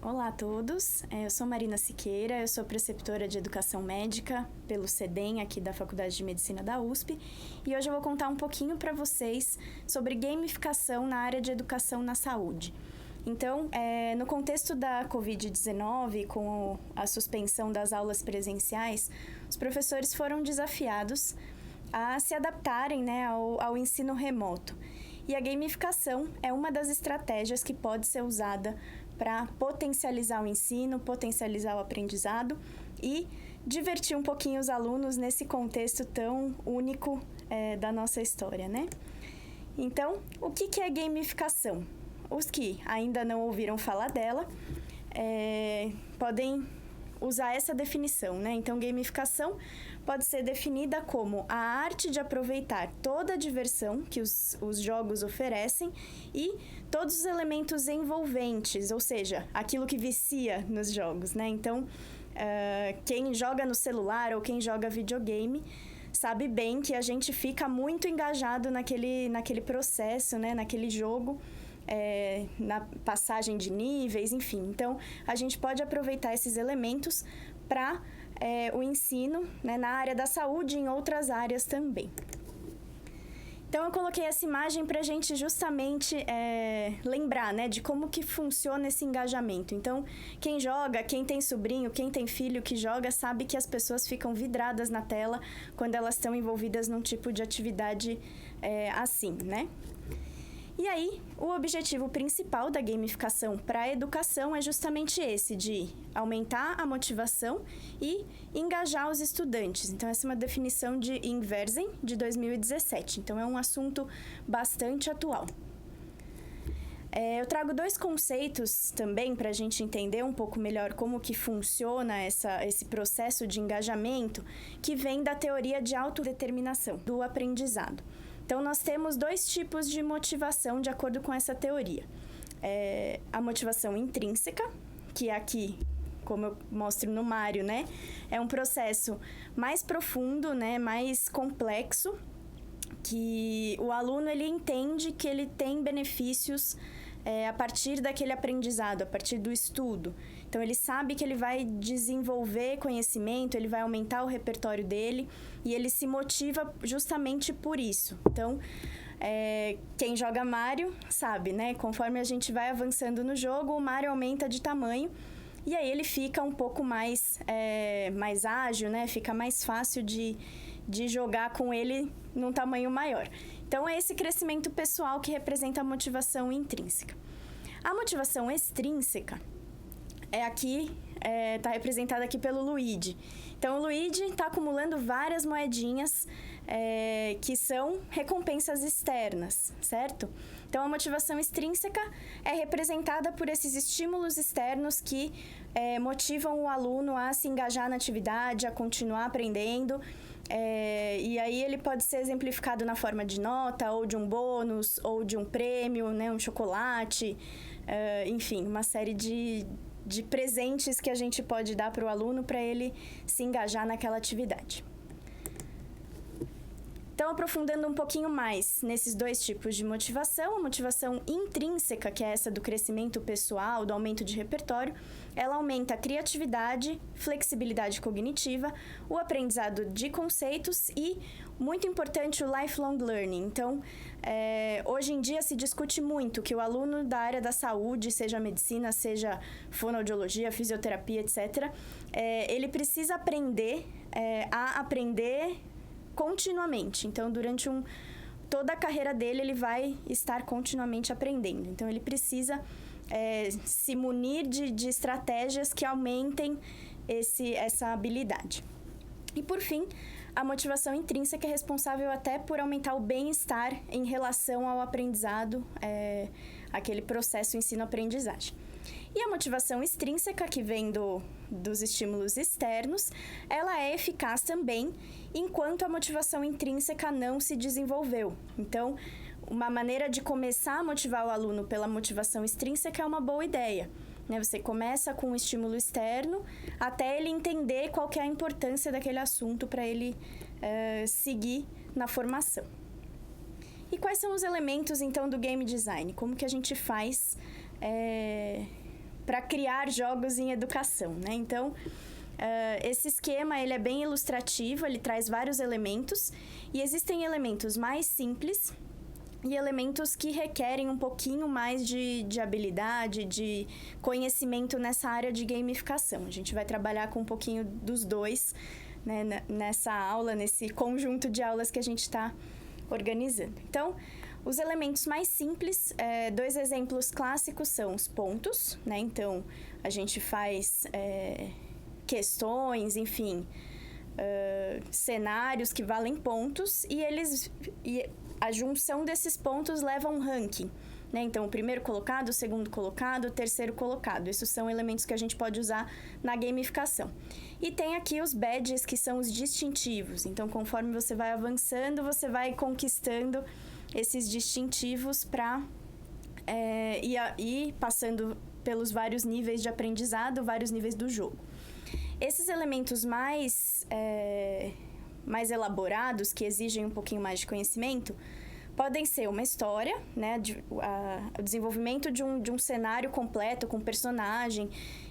Olá a todos, eu sou Marina Siqueira, eu sou preceptora de Educação Médica pelo CEDEM aqui da Faculdade de Medicina da USP e hoje eu vou contar um pouquinho para vocês sobre gamificação na área de educação na saúde. Então, no contexto da Covid-19, com a suspensão das aulas presenciais, os professores foram desafiados a se adaptarem, ao ensino remoto. E a gamificação é uma das estratégias que pode ser usada para potencializar o ensino, potencializar o aprendizado e divertir um pouquinho os alunos nesse contexto tão único da nossa história, né? Então, o que é gamificação? Os que ainda não ouviram falar dela podem usar essa definição, né? Então, gamificação pode ser definida como a arte de aproveitar toda a diversão que os jogos oferecem e todos os elementos envolventes, ou seja, aquilo que vicia nos jogos, né? Então, quem joga no celular ou quem joga videogame sabe bem que a gente fica muito engajado naquele processo, né? Naquele jogo, na passagem de níveis, enfim. Então, a gente pode aproveitar esses elementos para o ensino, né, na área da saúde e em outras áreas também. Então, eu coloquei essa imagem para a gente justamente lembrar, né, de como que funciona esse engajamento. Então, quem joga, quem tem sobrinho, quem tem filho que joga, sabe que as pessoas ficam vidradas na tela quando elas estão envolvidas num tipo de atividade assim, né? E aí, o objetivo principal da gamificação para a educação é justamente esse, de aumentar a motivação e engajar os estudantes. Então, essa é uma definição de Inversen, de 2017. Então, é um assunto bastante atual. Eu trago dois conceitos também para a gente entender um pouco melhor como que funciona esse processo de engajamento, que vem da teoria de autodeterminação, do aprendizado. Então, nós temos dois tipos de motivação de acordo com essa teoria. A motivação intrínseca, que é aqui, como eu mostro no Mário, né? É um processo mais profundo, né? Mais complexo, que o aluno ele entende que ele tem benefícios a partir daquele aprendizado, a partir do estudo. Então, ele sabe que ele vai desenvolver conhecimento, ele vai aumentar o repertório dele e ele se motiva justamente por isso. Então, quem joga Mario sabe, né? Conforme a gente vai avançando no jogo, o Mario aumenta de tamanho e aí ele fica um pouco mais ágil, né? Fica mais fácil de jogar com ele num tamanho maior. Então, é esse crescimento pessoal que representa a motivação intrínseca. A motivação extrínseca está representada aqui pelo Luigi. Então, o Luigi está acumulando várias moedinhas que são recompensas externas, certo? Então, a motivação extrínseca é representada por esses estímulos externos que motivam o aluno a se engajar na atividade, a continuar aprendendo. E aí ele pode ser exemplificado na forma de nota, ou de um bônus, ou de um prêmio, né, um chocolate, enfim, uma série de presentes que a gente pode dar para o aluno para ele se engajar naquela atividade. Então, aprofundando um pouquinho mais nesses dois tipos de motivação, a motivação intrínseca, que é essa do crescimento pessoal, do aumento de repertório, ela aumenta a criatividade, flexibilidade cognitiva, o aprendizado de conceitos e, muito importante, o lifelong learning. Então, hoje em dia se discute muito que o aluno da área da saúde, seja medicina, seja fonoaudiologia, fisioterapia, etc., ele precisa aprender a aprender continuamente. Então, durante toda a carreira dele, ele vai estar continuamente aprendendo. Então, ele precisa se munir de estratégias que aumentem essa habilidade. E, por fim, a motivação intrínseca é responsável até por aumentar o bem-estar em relação ao aprendizado, aquele processo ensino-aprendizagem. E a motivação extrínseca, que vem dos estímulos externos, ela é eficaz também, enquanto a motivação intrínseca não se desenvolveu. Então, uma maneira de começar a motivar o aluno pela motivação extrínseca é uma boa ideia, né? Você começa com um estímulo externo até ele entender qual que é a importância daquele assunto para ele seguir na formação. E quais são os elementos, então, do game design? Como que a gente faz criar jogos em educação, né? Então, esse esquema ele é bem ilustrativo, ele traz vários elementos, e existem elementos mais simples e elementos que requerem um pouquinho mais de habilidade, de conhecimento nessa área de gamificação. A gente vai trabalhar com um pouquinho dos dois, né, nessa aula, nesse conjunto de aulas que a gente está organizando. Então, os elementos mais simples, 2 exemplos clássicos são os pontos, né? Então, a gente faz questões, enfim, cenários que valem pontos, e a junção desses pontos leva a um ranking, né? Então, o primeiro colocado, o segundo colocado, o terceiro colocado. Esses são elementos que a gente pode usar na gamificação. E tem aqui os badges, que são os distintivos. Então, conforme você vai avançando, você vai conquistando esses distintivos para ir passando pelos vários níveis de aprendizado, vários níveis do jogo. Esses elementos mais elaborados, que exigem um pouquinho mais de conhecimento, podem ser uma história, né? O desenvolvimento de um cenário completo, com personagem.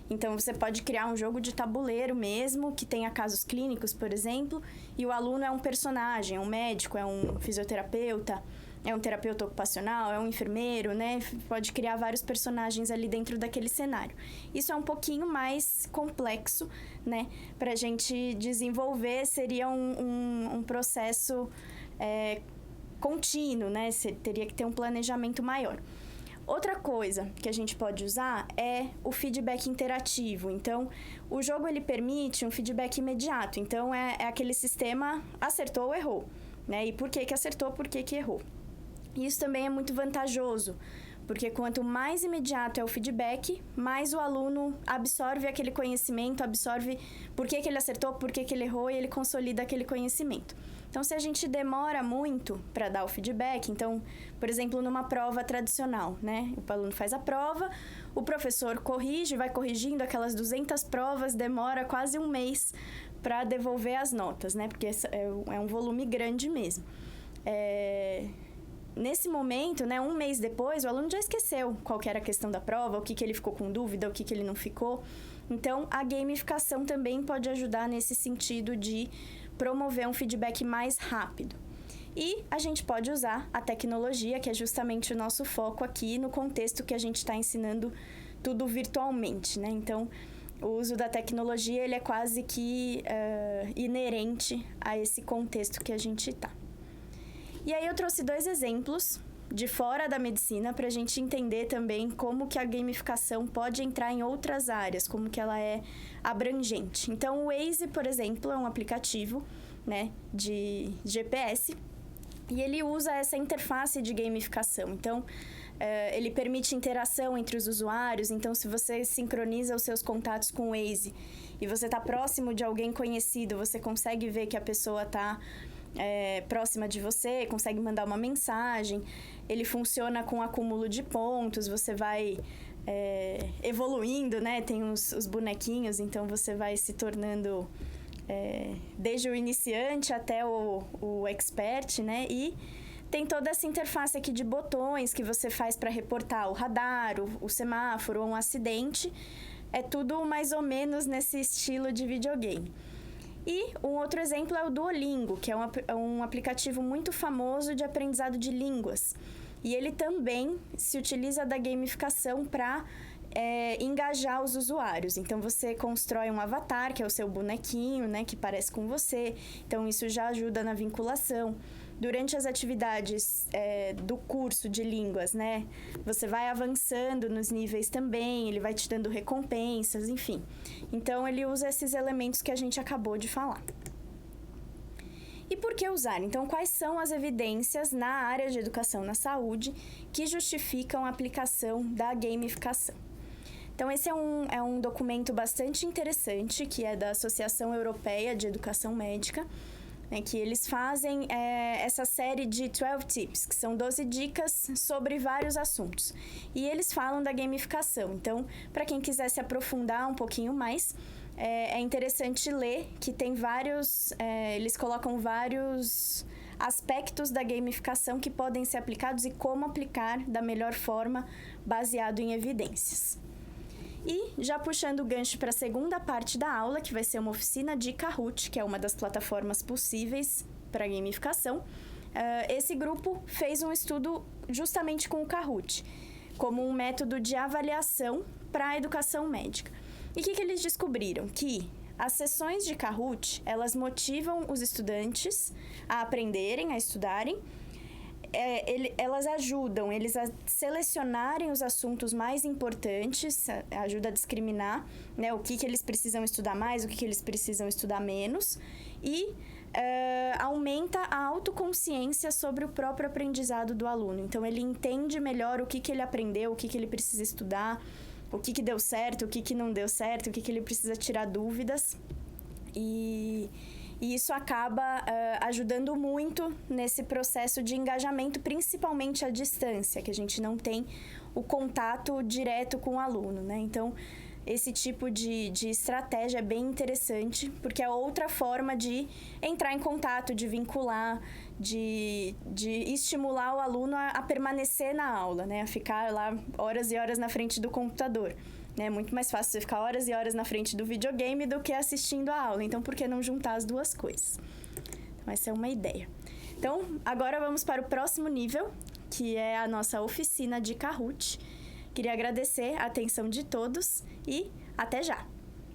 Então, você pode criar um jogo de tabuleiro mesmo, que tenha casos clínicos, por exemplo, e o aluno é um personagem, é um médico, é um fisioterapeuta, é um terapeuta ocupacional, é um enfermeiro, né? Pode criar vários personagens ali dentro daquele cenário. Isso é um pouquinho mais complexo, né? Pra gente desenvolver, seria um processo contínuo, né? Você teria que ter um planejamento maior. Outra coisa que a gente pode usar é o feedback interativo. Então, o jogo ele permite um feedback imediato. Então, é aquele sistema acertou ou errou, né? E por que acertou, por que errou. E isso também é muito vantajoso, porque quanto mais imediato é o feedback, mais o aluno absorve aquele conhecimento, absorve por que ele acertou, por que ele errou, e ele consolida aquele conhecimento. Então, se a gente demora muito para dar o feedback, então, por exemplo, numa prova tradicional, né? O aluno faz a prova, o professor corrige, vai corrigindo aquelas 200 provas, demora quase um mês para devolver as notas, né? Porque é um volume grande mesmo. Nesse momento, né, um mês depois, o aluno já esqueceu qual que era a questão da prova, o que ele ficou com dúvida, o que ele não ficou. Então, a gamificação também pode ajudar nesse sentido de promover um feedback mais rápido. E a gente pode usar a tecnologia, que é justamente o nosso foco aqui no contexto que a gente está ensinando tudo virtualmente, né? Então, o uso da tecnologia ele é quase que inerente a esse contexto que a gente está. E aí eu trouxe 2 exemplos de fora da medicina para a gente entender também como que a gamificação pode entrar em outras áreas, como que ela é abrangente. Então, o Waze, por exemplo, é um aplicativo, né, de GPS, e ele usa essa interface de gamificação. Então, ele permite interação entre os usuários. Então, se você sincroniza os seus contatos com o Waze e você está próximo de alguém conhecido, você consegue ver que a pessoa está próxima de você, consegue mandar uma mensagem. Ele funciona com acúmulo de pontos, você vai evoluindo, né? Tem os bonequinhos, então você vai se tornando desde o iniciante até o expert, né? E tem toda essa interface aqui de botões que você faz para reportar o radar, o semáforo, um acidente. É tudo mais ou menos nesse estilo de videogame. E um outro exemplo é o Duolingo, que é um aplicativo muito famoso de aprendizado de línguas. E ele também se utiliza da gamificação para engajar os usuários. Então, você constrói um avatar, que é o seu bonequinho, né, que parece com você. Então, isso já ajuda na vinculação. Durante as atividades do curso de línguas, né, você vai avançando nos níveis também, ele vai te dando recompensas, enfim. Então, ele usa esses elementos que a gente acabou de falar. E por que usar? Então, quais são as evidências na área de educação na saúde que justificam a aplicação da gamificação? Então, esse é um documento bastante interessante, que é da Associação Europeia de Educação Médica, né, que eles fazem essa série de 12 tips, que são 12 dicas sobre vários assuntos. E eles falam da gamificação. Então, para quem quiser se aprofundar um pouquinho mais, é interessante ler que tem eles colocam vários aspectos da gamificação que podem ser aplicados e como aplicar da melhor forma, baseado em evidências. E já puxando o gancho para a segunda parte da aula, que vai ser uma oficina de Kahoot, que é uma das plataformas possíveis para gamificação, esse grupo fez um estudo justamente com o Kahoot, como um método de avaliação para a educação médica. E o que eles descobriram? Que as sessões de Kahoot, elas motivam os estudantes a aprenderem, a estudarem. Elas ajudam eles a selecionarem os assuntos mais importantes, ajuda a discriminar, né, o que eles precisam estudar mais, o que eles precisam estudar menos, e aumenta a autoconsciência sobre o próprio aprendizado do aluno. Então, ele entende melhor o que ele aprendeu, o que ele precisa estudar, o que deu certo, o que não deu certo, o que ele precisa tirar dúvidas. E isso acaba ajudando muito nesse processo de engajamento, principalmente à distância, que a gente não tem o contato direto com o aluno, né? Então, esse tipo de estratégia é bem interessante, porque é outra forma de entrar em contato, de vincular, de estimular o aluno a permanecer na aula, né? A ficar lá horas e horas na frente do computador. É muito mais fácil você ficar horas e horas na frente do videogame do que assistindo a aula. Então, por que não juntar as duas coisas? Então, essa é uma ideia. Então, agora vamos para o próximo nível, que é a nossa oficina de Kahoot. Queria agradecer a atenção de todos e até já!